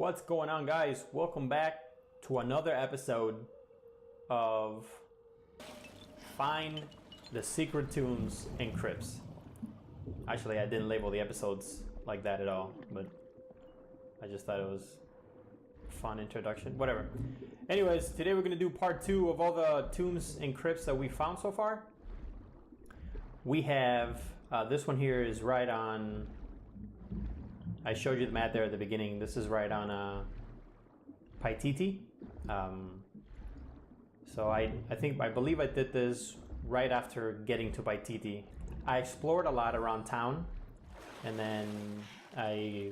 What's going on, guys? Welcome back to another episode of Find the Secret Tombs and Crypts. Actually, I didn't label the episodes like that at all, but I just thought it was a fun introduction. Whatever. Anyways, today we're going to do part 2 of all the tombs and crypts that we found so far. We have, this one here is right on, I showed you the map there at the beginning. This is right on Paititi. So I believe I did this right after getting to Paititi. I explored a lot around town, and then I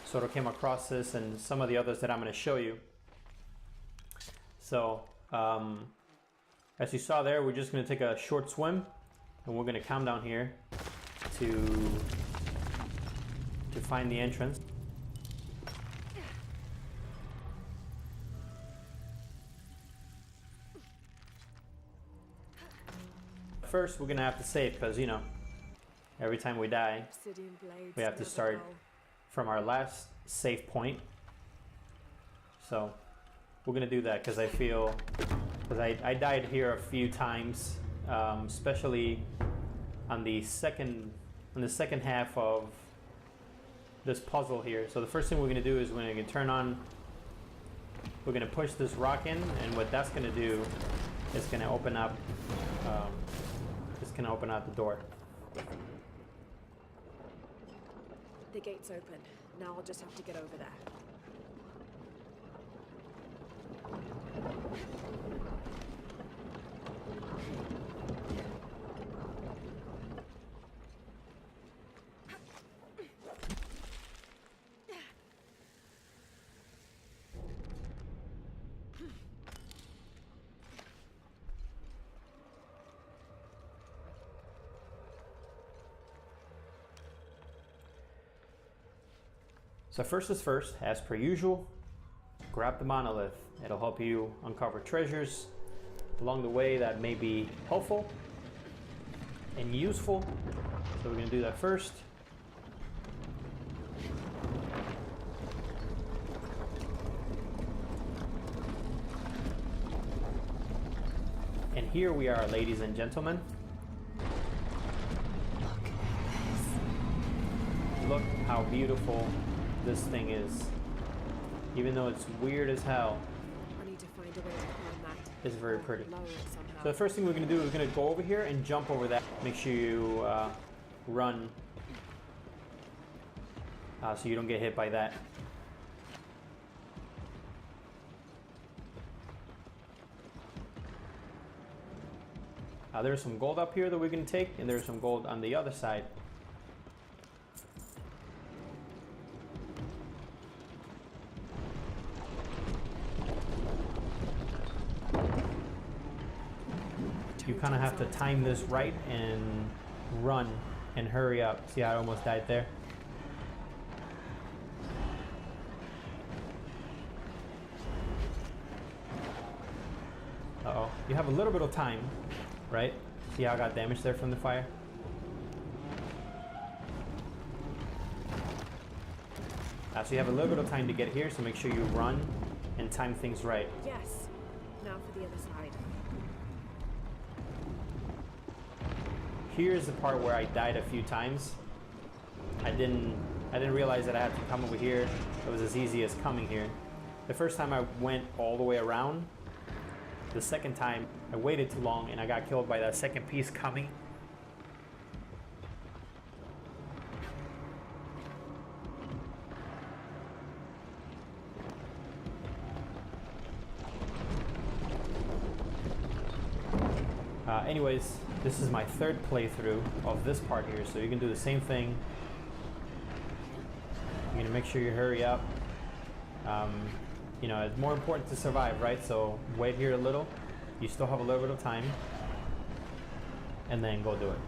sort of came across this and some of the others that I'm going to show you. So as you saw there, we're just going to take a short swim, and we're going to come down here to find the entrance. First, we're gonna have to save because, you know, every time we die, we have to start from our last save point. So we're gonna do that because I feel, because I died here a few times, especially on the second half of this puzzle here. So the first thing we're going to do is we're going to turn on, we're going to push this rock in, and what that's going to do is going to open up, the door. The gate's open. Now I'll just have to get over there. So first is first, as per usual, grab the monolith. It'll help you uncover treasures along the way that may be helpful and useful. So we're going to do that first. And here we are, ladies and gentlemen. Look how beautiful this thing is. Even though it's weird as hell, I need to find a way to climb that. It's very pretty. Lower it somehow. So the first thing we're going to do is going to go over here and jump over that. Make sure you run so you don't get hit by that. There's some gold up here that we can take, and there's some gold on the other side. You kind of have to time this right and run and hurry up. See how I almost died there? Uh-oh. You have a little bit of time, right? See how I got damaged there from the fire? So you have a little bit of time to get here, so make sure you run and time things right. Yes. Now for the other side. Here's the part where I died a few times. I didn't realize that I had to come over here. It was as easy as coming here. The first time I went all the way around. The second time I waited too long and I got killed by that second piece coming. Anyways, this is my third playthrough of this part here, so you can do the same thing. You're gonna make sure you hurry up. You know, it's more important to survive, right? So wait here a little. You still have a little bit of time, and then go do it.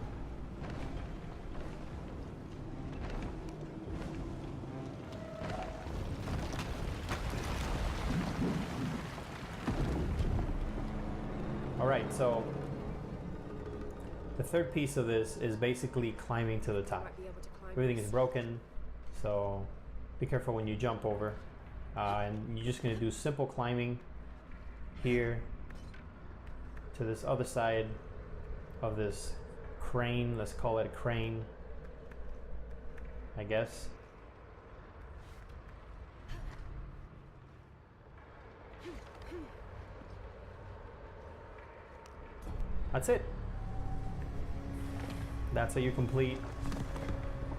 All right, so the third piece of this is basically climbing to the top. Everything is broken, so be careful when you jump over. and you're just gonna do simple climbing here to this other side of this crane. Let's call it a crane, I guess. That's it. That's how you complete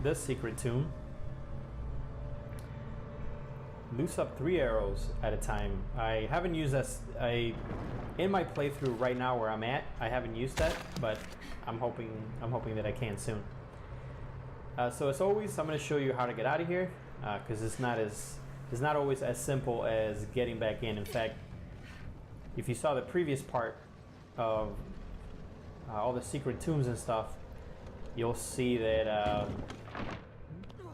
this secret tomb. Loose up 3 arrows at a time. I haven't used that. In my playthrough right now where I'm at, I haven't used that, but I'm hoping that I can soon. So as always, I'm going to show you how to get out of here, because it's not always as simple as getting back in. In fact, if you saw the previous part of all the secret tombs and stuff, you'll see that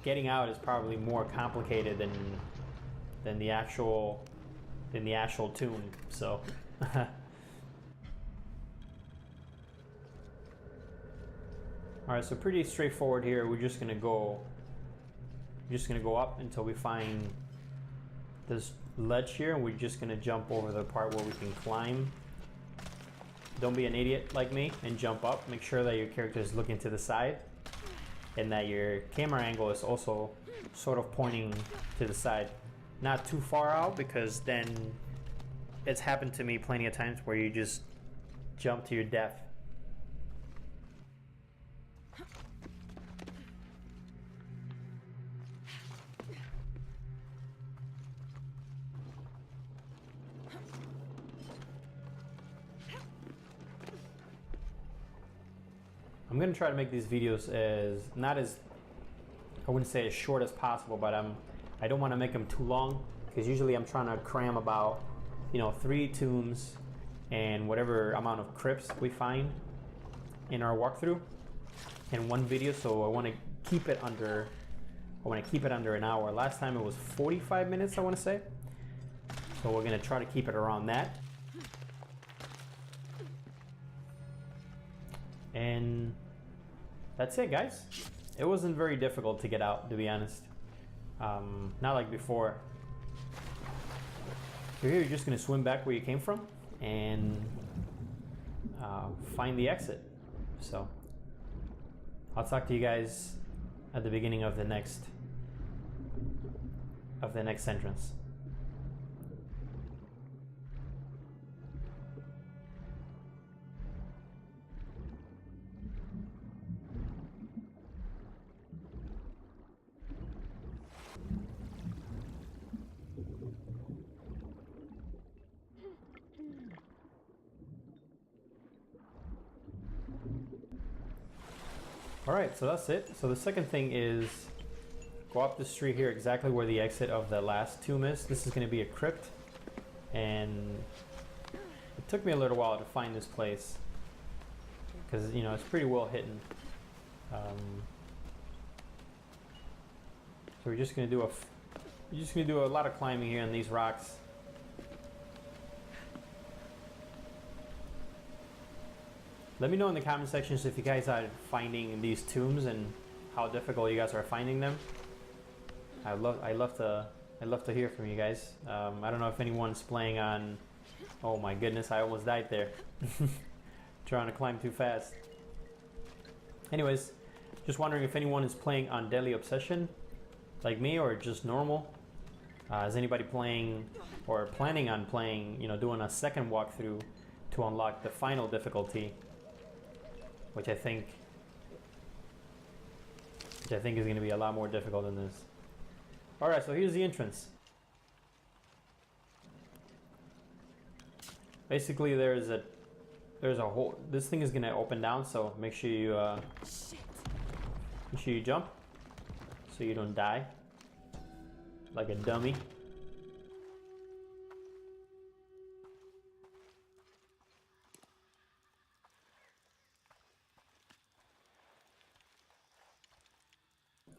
getting out is probably more complicated than the actual tomb. So alright, so pretty straightforward here. We're just gonna go up until we find this ledge here, and we're just gonna jump over the part where we can climb. Don't be an idiot like me and jump up. Make sure that your character is looking to the side and that your camera angle is also sort of pointing to the side. Not too far out, because then it's happened to me plenty of times where you just jump to your death. I'm gonna try to make these videos not as, I wouldn't say as short as possible, but I don't want to make them too long, because usually I'm trying to cram about 3 tombs and whatever amount of crypts we find in our walkthrough in one video. So I want to keep it under an hour. Last time it was 45 minutes, I want to say. So we're gonna try to keep it around that. And that's it, guys. It wasn't very difficult to get out, to be honest. Not like before. So here, you're just gonna swim back where you came from and find the exit. So I'll talk to you guys at the beginning of the next entrance. Alright, so that's it. So the second thing is go up the street here exactly where the exit of the last tomb is. This is going to be a crypt, and it took me a little while to find this place because it's pretty well hidden. So we're just going to do a lot of climbing here on these rocks. Let me know in the comment sections if you guys are finding these tombs and how difficult you guys are finding them. I love to hear from you guys. I don't know if anyone's playing on. Oh my goodness, I almost died there. Trying to climb too fast. Anyways, just wondering if anyone is playing on Deadly Obsession like me, or just normal. Is anybody playing or planning on playing, doing a second walkthrough to unlock the final difficulty, which I think is going to be a lot more difficult than this. Alright, so here's the entrance. Basically there's a hole. This thing is going to open down, so make sure you jump so you don't die like a dummy.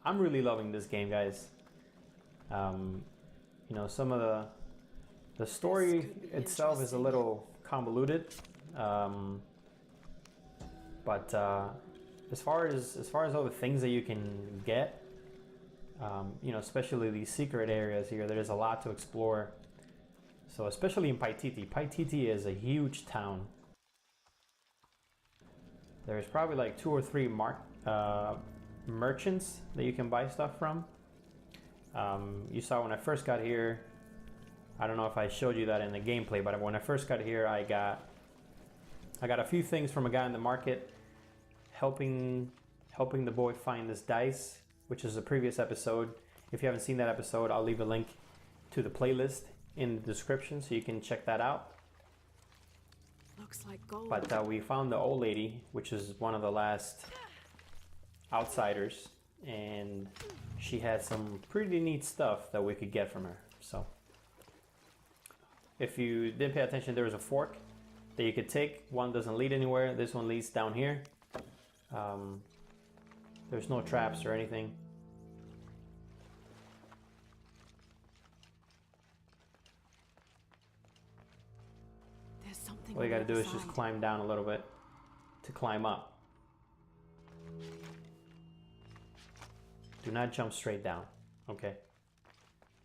I'm really loving this game, guys. Some of the story itself is a little convoluted, but as far as all the things that you can get, You know, especially these secret areas here, there's a lot to explore. So especially in Paititi. Paititi is a huge town. There's probably like 2 or 3 merchants that you can buy stuff from. You saw when I first got here, I don't know if I showed you that in the gameplay, but when I first got here, I got a few things from a guy in the market, helping the boy find this dice, which is a previous episode. If you haven't seen that episode, I'll leave a link to the playlist in the description so you can check that out. Looks like gold. But we found the old lady, which is one of the last outsiders, and she had some pretty neat stuff that we could get from her. So if you didn't pay attention, there was a fork that you could take. One doesn't lead anywhere. This one leads down here. There's no traps or anything. There's something. All you gotta do is just climb down a little bit to climb up. Do not jump straight down, okay?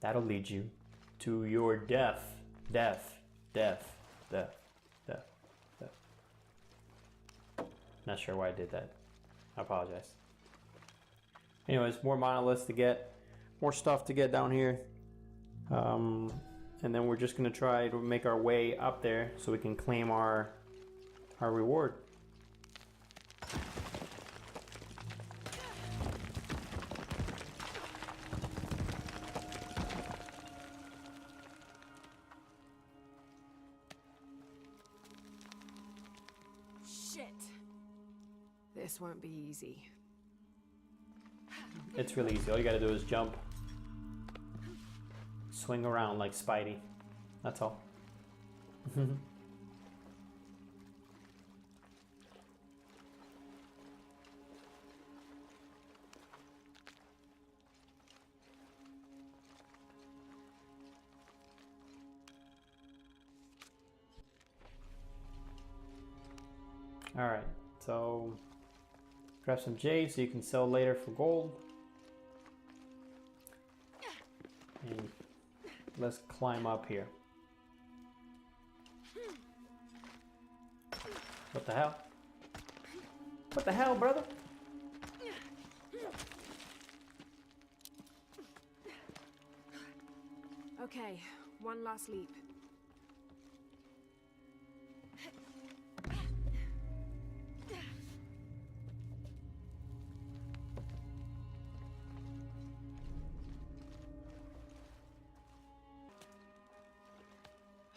That'll lead you to your death. Death, death, death, death, death. Not sure why I did that. I apologize. Anyways, more monoliths to get, more stuff to get down here. And then we're just gonna try to make our way up there so we can claim our reward. Shit. This won't be easy. It's really easy. All you gotta do is jump. Swing around like Spidey. That's all. Alright, so grab some jade so you can sell later for gold. And let's climb up here. What the hell? What the hell, brother? Okay, one last leap.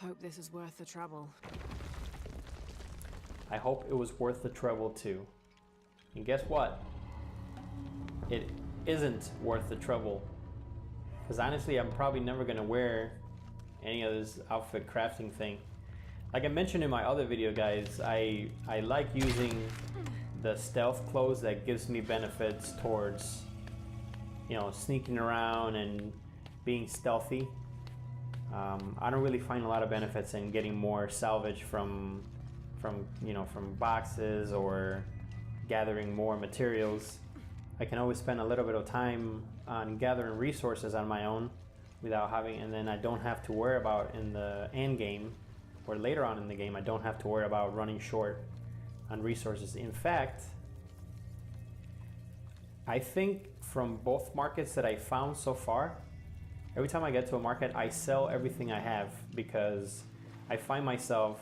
Hope this is worth the trouble. I hope it was worth the trouble too. And guess what? It isn't worth the trouble. Because honestly, I'm probably never going to wear any of this outfit crafting thing. Like I mentioned in my other video, guys, I like using the stealth clothes that gives me benefits towards, you know, sneaking around and being stealthy. I don't really find a lot of benefits in getting more salvage from boxes or gathering more materials. I can always spend a little bit of time on gathering resources on my own without having, and then I don't have to worry about in the end game or later on in the game, I don't have to worry about running short on resources. In fact, I think from both markets that I found so far, every time I get to a market, I sell everything I have because I find myself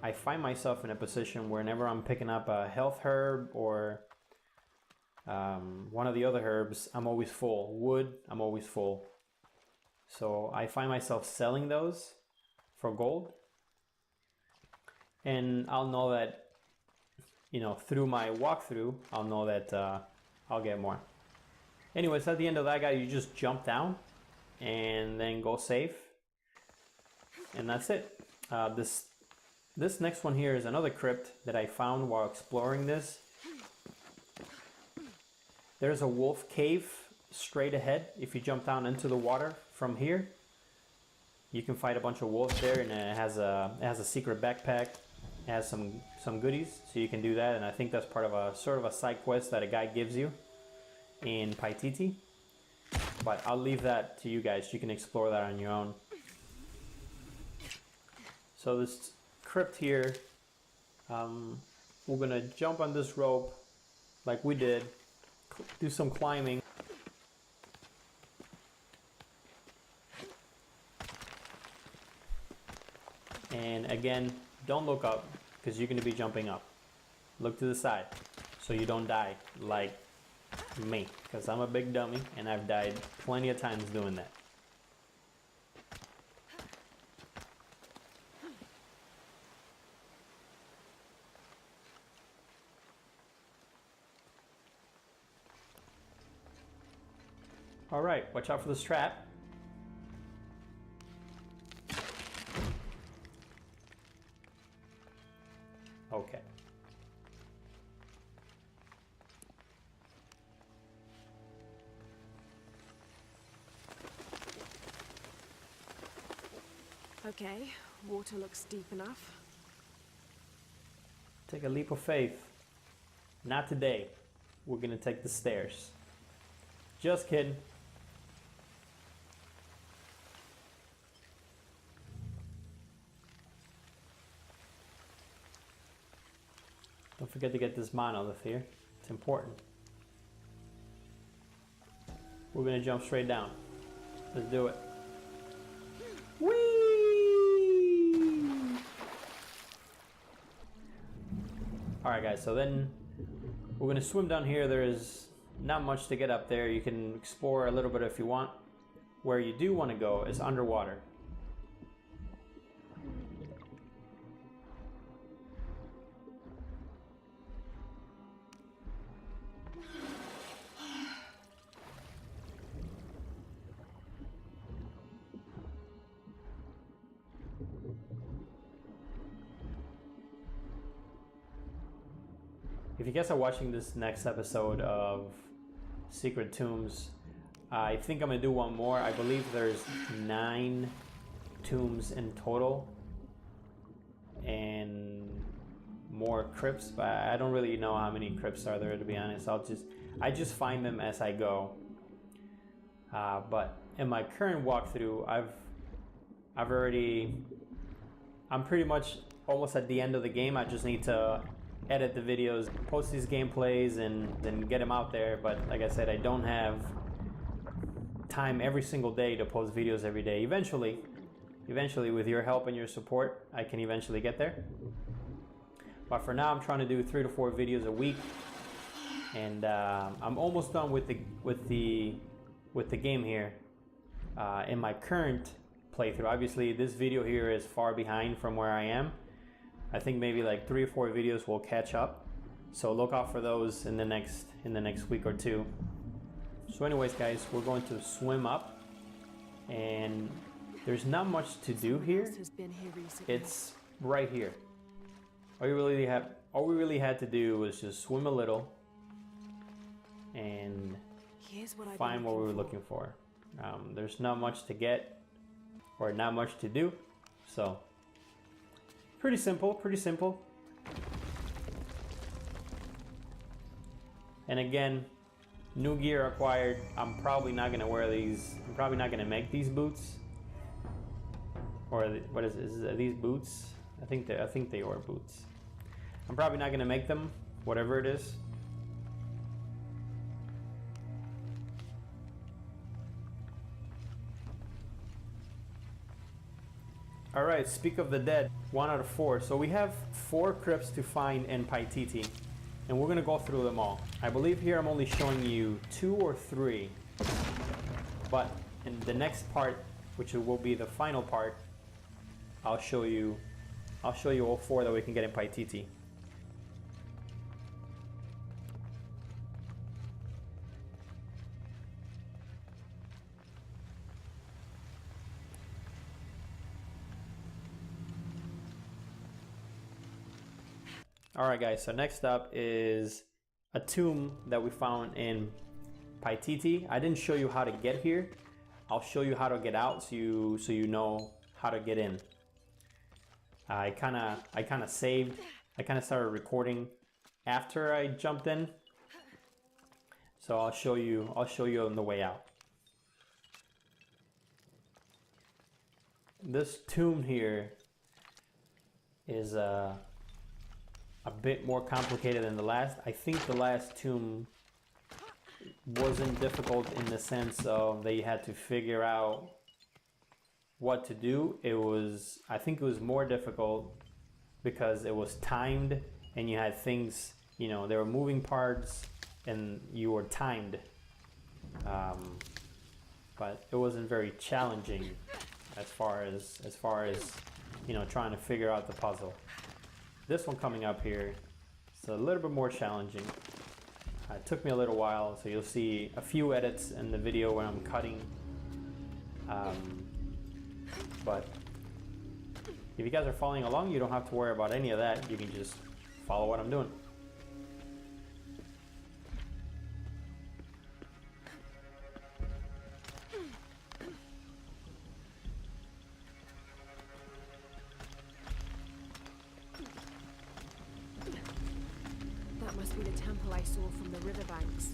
in a position whenever I'm picking up a health herb or one of the other herbs, I'm always full. Wood, I'm always full. So I find myself selling those for gold. And I'll know that, you know, through my walkthrough, I'll know that I'll get more. Anyways, at the end of that guy, you just jump down and then go safe. And that's it. This next one here is another crypt that I found while exploring this. There's a wolf cave straight ahead. If you jump down into the water from here, you can fight a bunch of wolves there, and it has a secret backpack. It has some goodies, so you can do that. And I think that's part of a sort of a side quest that a guy gives you in Paititi, but I'll leave that to you guys. You can explore that on your own. So this crypt here, we're gonna jump on this rope like we did, do some climbing. And again, don't look up because you're gonna be jumping up. Look to the side so you don't die like me, because I'm a big dummy and I've died plenty of times doing that. All right, watch out for this trap. Okay. Okay, water looks deep enough. Take a leap of faith. Not today. We're gonna take the stairs. Just kidding. Don't forget to get this monolith here. It's important. We're gonna jump straight down. Let's do it. Whee! Alright guys, so then we're gonna swim down here. There is not much to get up there. You can explore a little bit if you want. Where you do want to go is underwater. If you guys are watching this next episode of Secret Tombs, I think I'm gonna do one more. I believe there's 9 tombs in total and more crypts, but I don't really know how many crypts are there, to be honest. I just find them as I go. But in my current walkthrough, I'm pretty much almost at the end of the game. I just need to edit the videos, post these gameplays, and then get them out there. But like I said, I don't have time every single day to post videos every day. Eventually with your help and your support, I can eventually get there. But for now, I'm trying to do 3 to 4 videos a week, and I'm almost done with the game here in my current playthrough. Obviously, this video here is far behind from where I am. I think maybe like 3 or 4 videos will catch up, so look out for those in the next week or 2. So anyways guys, we're going to swim up, and there's not much to do here. It's right here. All we really had to do was just swim a little and find what we were looking for. There's not much to get or not much to do, so pretty simple. And again, new gear acquired. I'm probably not gonna wear these. I'm probably not gonna make these boots. Or what is this? Are these boots? I think they are boots. I'm probably not gonna make them, whatever it is. Alright, speak of the dead, 1 out of 4. So we have 4 crypts to find in Paititi, and we're gonna go through them all. I believe here I'm only showing you 2 or 3, but in the next part, which will be the final part, I'll show you all 4 that we can get in Paititi. Alright guys, so next up is a tomb that we found in Paititi. I didn't show you how to get here. I'll show you how to get out so you know how to get in. I kinda started recording after I jumped in. So I'll show you on the way out. This tomb here is a bit more complicated than the last. I think the last tomb wasn't difficult in the sense of that you had to figure out what to do. I think it was more difficult because it was timed and you had things, you know, there were moving parts and you were timed. But it wasn't very challenging as far as you know, trying to figure out the puzzle. This one coming up here, it's a little bit more challenging. It took me a little while, so you'll see a few edits in the video where I'm cutting. But if you guys are following along, you don't have to worry about any of that. You can just follow what I'm doing. That must be the temple I saw from the riverbanks.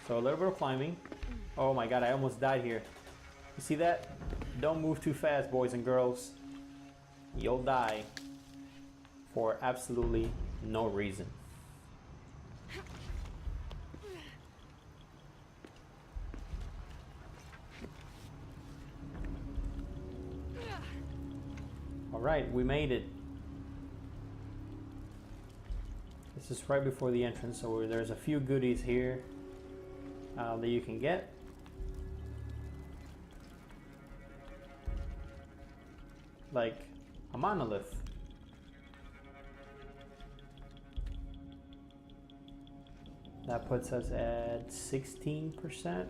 So a little bit of climbing. Oh my god, I almost died here. You see that? Don't move too fast, boys and girls. You'll die for absolutely no reason. Alright, we made it. This is right before the entrance, so there's a few goodies here that you can get. Like a monolith. That puts us at 16%.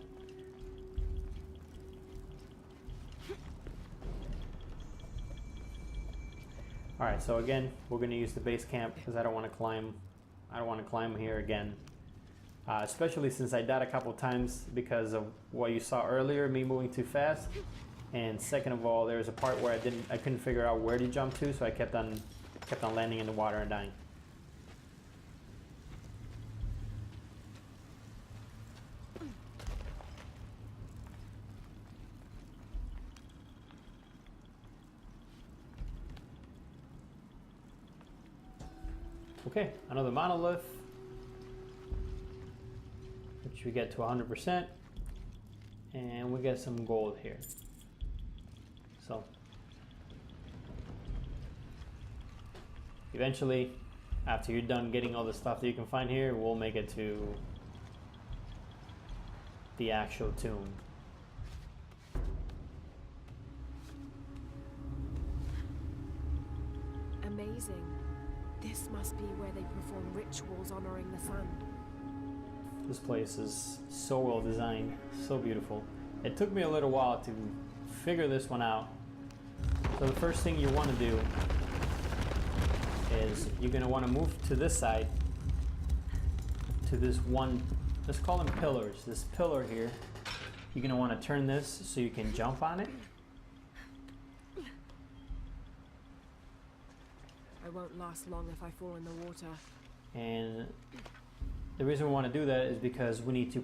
Alright, so again, we're going to use the base camp because I don't want to climb here again. Especially since I died a couple times because of what you saw earlier, me moving too fast. And second of all, there was a part where I couldn't figure out where to jump to, so I kept on landing in the water and dying. Okay, another monolith, which we get to 100%, and we get some gold here. So eventually, after you're done getting all the stuff that you can find here, we'll make it to the actual tomb. Amazing. This must be where they perform rituals honoring the sun. This place is so well designed, so beautiful. It took me a little while to figure this one out. So the first thing you want to do is you're going to want to move to this side, to this one, let's call them pillars. This pillar here, you're going to want to turn this so you can jump on it. I won't last long if I fall in the water. And the reason we want to do that is because we need to,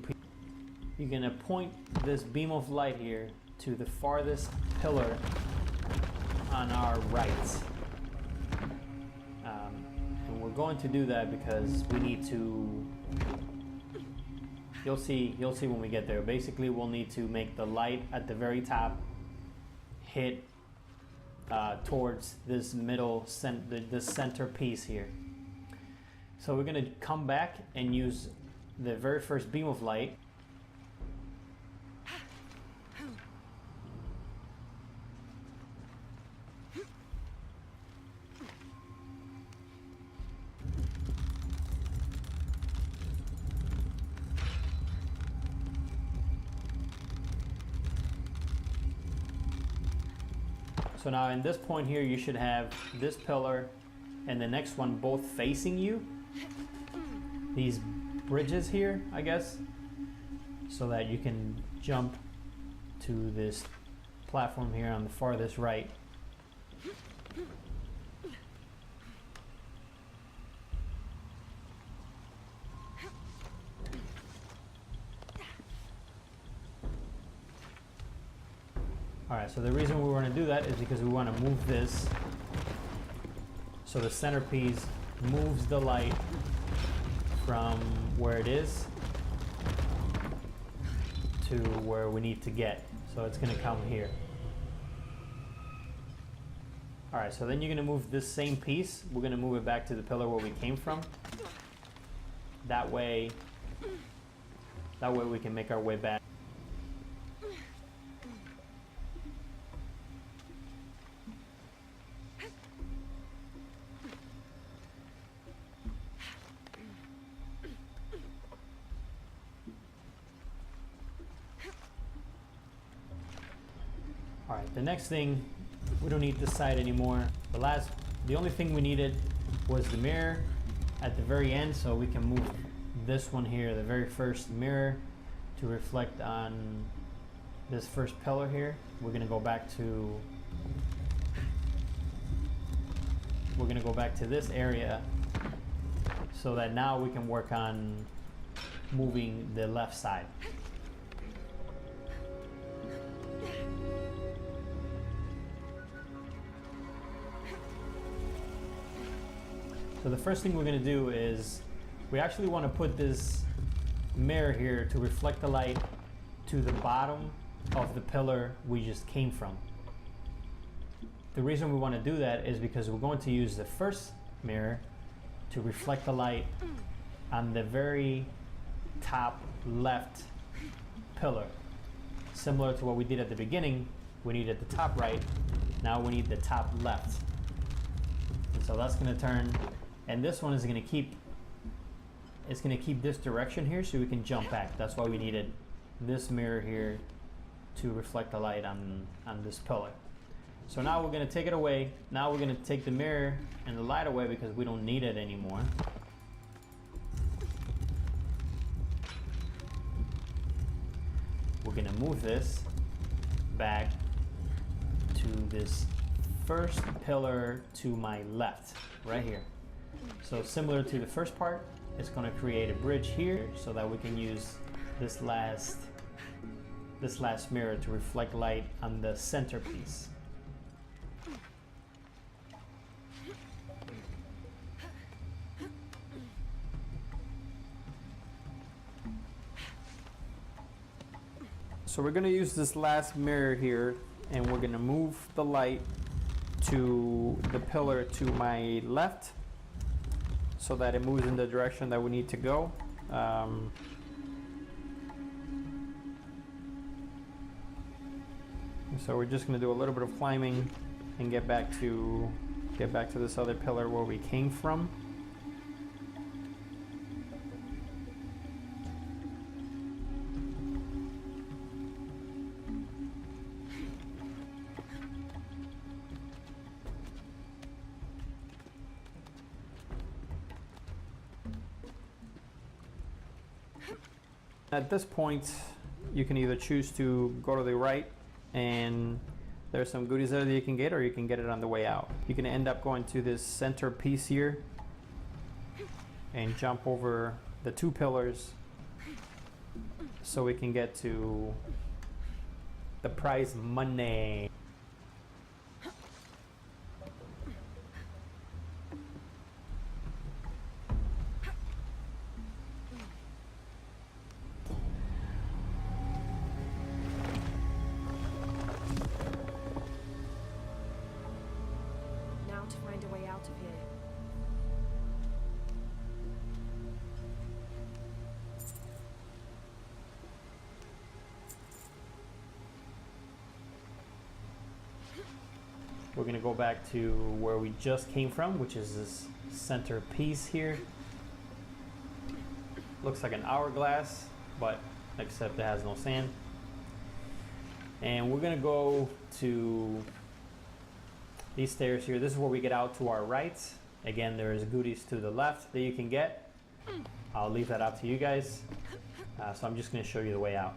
you're going to point this beam of light here to the farthest pillar on our right. And we're going to do that because we need to, you'll see when we get there. Basically, we'll need to make the light at the very top hit towards this this center piece here. So we're going to come back and use the very first beam of light. So now in this point here, you should have this pillar and the next one both facing you. These bridges here, I guess. so that you can jump to this platform here on the farthest right. Alright, so the reason we want to do that is because we want to move this so the centerpiece moves the light from where it is to where we need to get. So it's going to come here. Alright, so then you're going to move this same piece. We're going to move it back to the pillar where we came from. That way we can make our way back. Alright, the next thing, we don't need this side anymore. The only thing we needed was the mirror at the very end, so we can move this one here, the very first mirror, to reflect on this first pillar here. We're gonna go back to this area so that now we can work on moving the left side. So the first thing we're going to do is we actually want to put this mirror here to reflect the light to the bottom of the pillar we just came from. The reason we want to do that is because we're going to use the first mirror to reflect the light on the very top left pillar. Similar to what we did at the beginning, we needed the top right, now we need the top left. And so that's going to turn. And this one is going to keep this direction here so we can jump back. That's why we needed this mirror here to reflect the light on this pillar. So now we're going to take it away. Now we're going to take the mirror and the light away because we don't need it anymore. We're going to move this back to this first pillar to my left, right here. So similar to the first part, it's going to create a bridge here so that we can use this last mirror to reflect light on the centerpiece. So we're going to use this last mirror here, and we're going to move the light to the pillar to my left so that it moves in the direction that we need to go. So we're just going to do a little bit of climbing and get back to this other pillar where we came from. At this point, you can either choose to go to the right, and there's some goodies there that you can get, or you can get it on the way out. You can end up going to this center piece here and jump over the two pillars so we can get to the prize money. We're going to go back to where we just came from, which is this center piece here. Looks like an hourglass, but except it has no sand. And we're going to go to these stairs here. This is where we get out to our right. Again, there's goodies to the left that you can get. I'll leave that up to you guys. So I'm just going to show you the way out.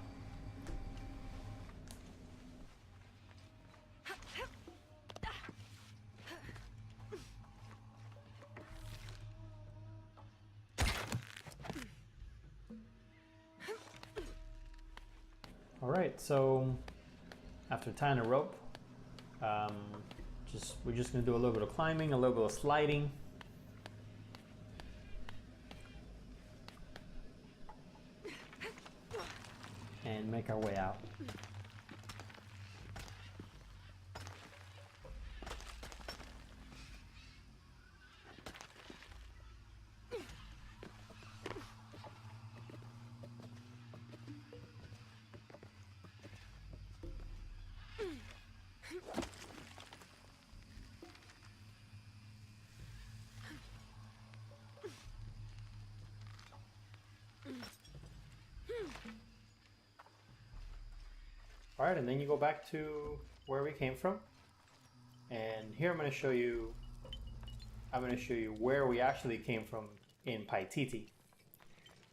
Alright, so after tying a rope, we're just going to do a little bit of climbing, a little bit of sliding. And make our way out. All right, and then you go back to where we came from. And here I'm going to show you where we actually came from in Paititi.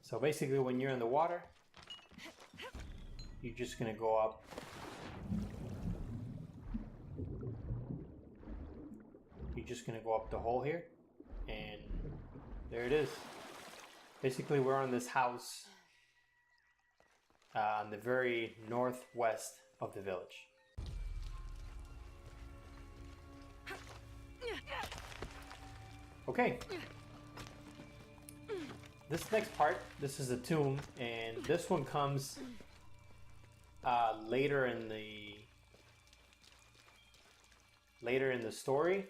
So basically when you're in the water, you're just going to go up. You're just going to go up the hole here, and there it is. Basically we're on this house on the very northwest of the village. Okay. This next part, this is a tomb, and this one comes later in the story.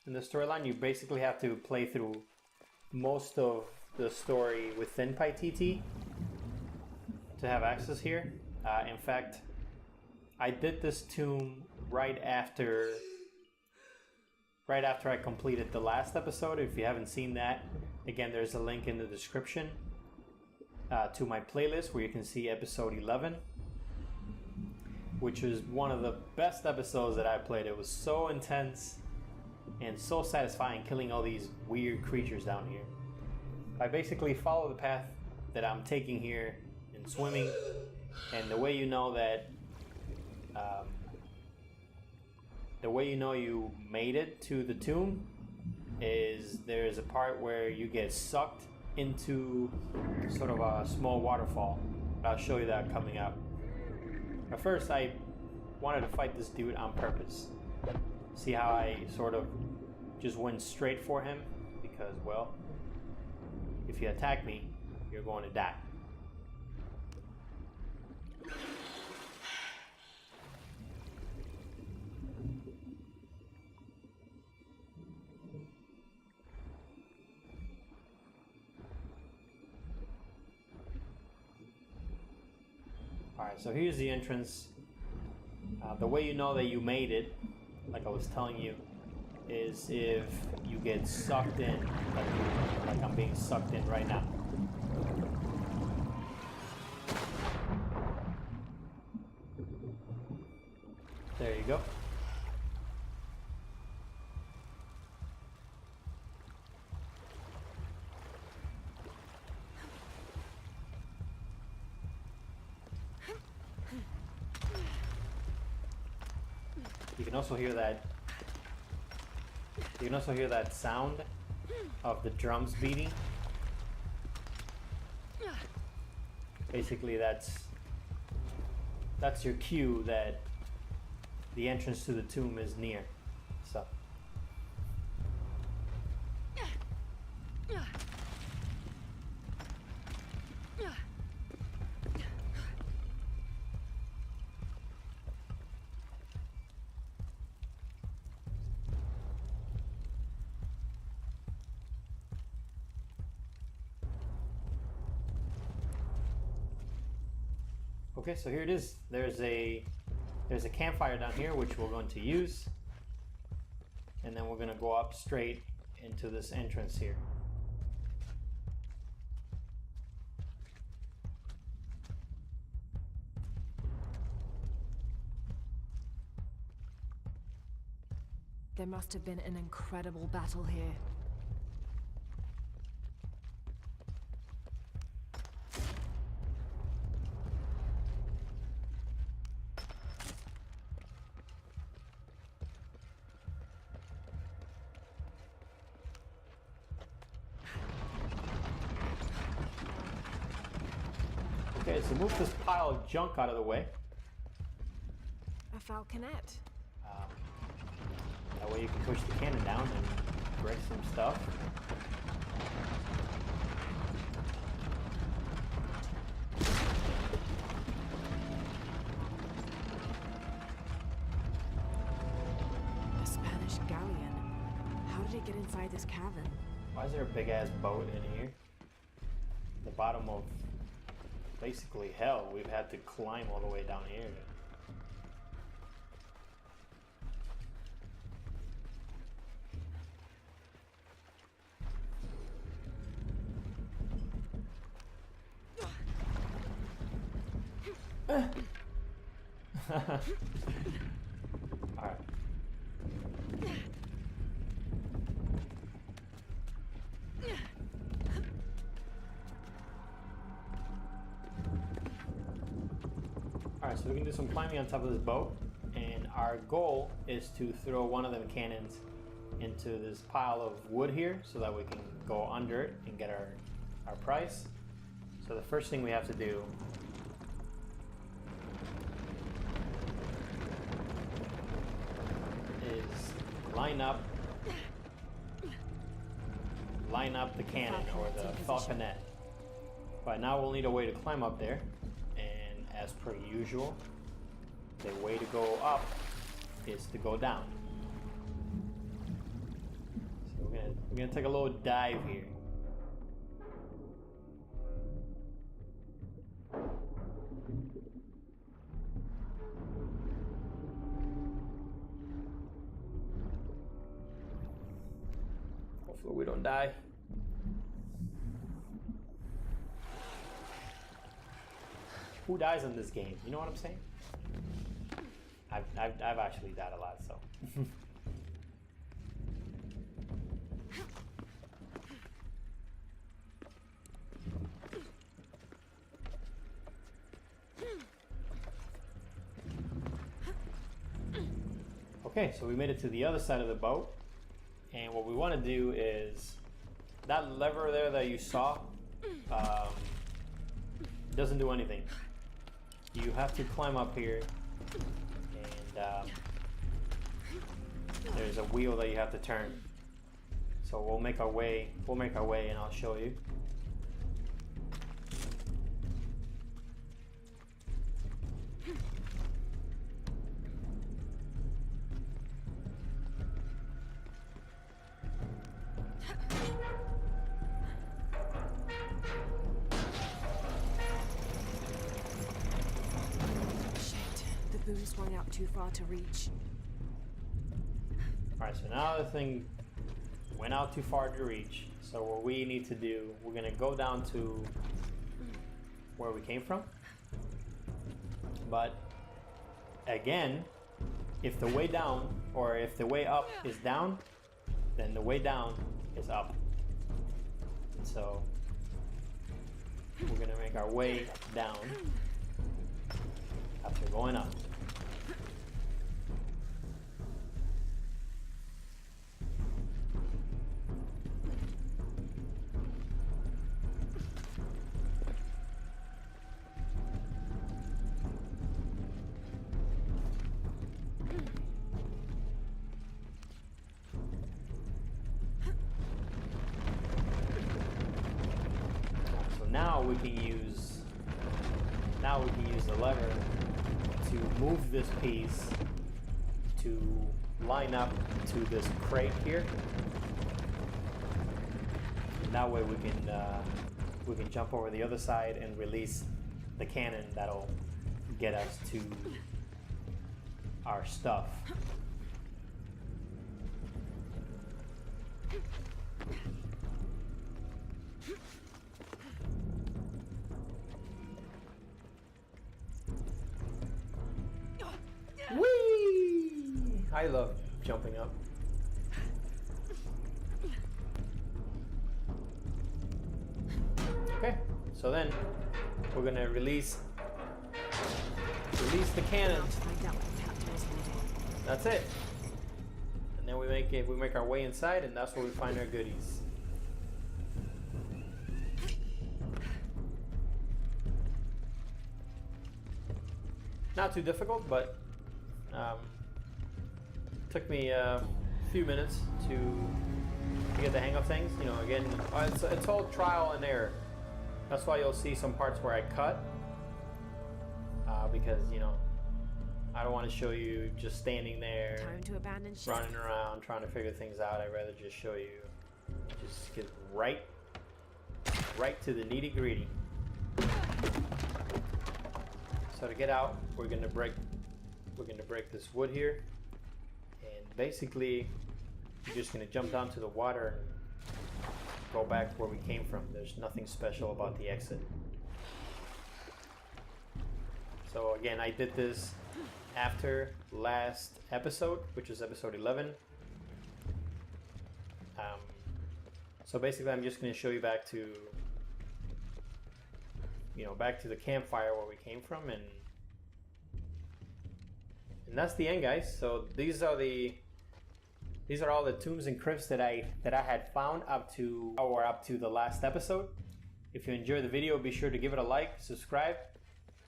In the storyline, you basically have to play through most of the story within Paititi to have access here. In fact, I did this tomb right after I completed the last episode. If you haven't seen that, again, there's a link in the description to my playlist where you can see episode 11, which was one of the best episodes that I played. It was so intense and so satisfying killing all these weird creatures down here. I basically follow the path that I'm taking here in swimming, and the way you know that you made it to the tomb is there's a part where you get sucked into sort of a small waterfall. I'll show you that coming up. At first I wanted to fight this dude on purpose. See how I sort of just went straight for him? Because, well, if you attack me, you're going to die. Alright, so here's the entrance. The way you know that you made it, like I was telling you, is if you get sucked in, like I'm being sucked in right now. There you go. You can also hear that. You can also hear that sound of the drums beating. Basically, that's your cue that the entrance to the tomb is near. So. Okay, so here it is. There's a campfire down here which we're going to use, and then we're going to go up straight into this entrance here. There must have been an incredible battle here. Okay, so move this pile of junk out of the way. A falconet. That way you can push the cannon down and break some stuff. A Spanish galleon. How did it get inside this cavern? Why is there a big ass boat in here? The bottom of basically hell. We've had to climb all the way down here. Alright. Alright, so we can do some climbing on top of this boat, and our goal is to throw one of them cannons into this pile of wood here so that we can go under it and get our prize. So the first thing we have to do is line up the cannon or the falconet. But now we'll need a way to climb up there, and as per usual, the way to go up is to go down. So we're gonna take a little dive here. Hopefully we don't die. Who dies in this game? You know what I'm saying? I've actually died a lot, so. Okay, so we made it to the other side of the boat, and what we want to do is that lever there that you saw doesn't do anything. You have to climb up here, and there's a wheel that you have to turn. So we'll make our way, and I'll show you. Boom swung out too far to reach. Alright, so now the thing went out too far to reach. So what we need to do, we're gonna go down to where we came from. But again, if the way down or if the way up is down, then the way down is up. So we're gonna make our way down after going up. Now we can use the lever to move this piece to line up to this crate here. And that way we can jump over the other side and release the cannon that'll get us to our stuff. Whee! I love jumping up. Okay, so then we're gonna release the cannon. That's it. And then we make our way inside, and that's where we find our goodies. not too difficult, but took me a few minutes to get the hang of things. You know, again, it's all trial and error. That's why you'll see some parts where I cut, because, you know, I don't want to show you just standing there, Time to abandon ship. running around, trying to figure things out. I'd rather just show you, just get right to the nitty gritty. So to get out, we're gonna break this wood here, and basically you're just gonna jump down to the water and go back where we came from. There's nothing special about the exit. So again, I did this after last episode, which is episode 11. So basically I'm just going to show you back to, you know, back to the campfire where we came from, and that's the end, guys. So these are all the tombs and crypts that I had found up to the last episode. If you enjoyed the video, be sure to give it a like, subscribe,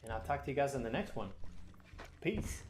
and I'll talk to you guys in the next one. Peace.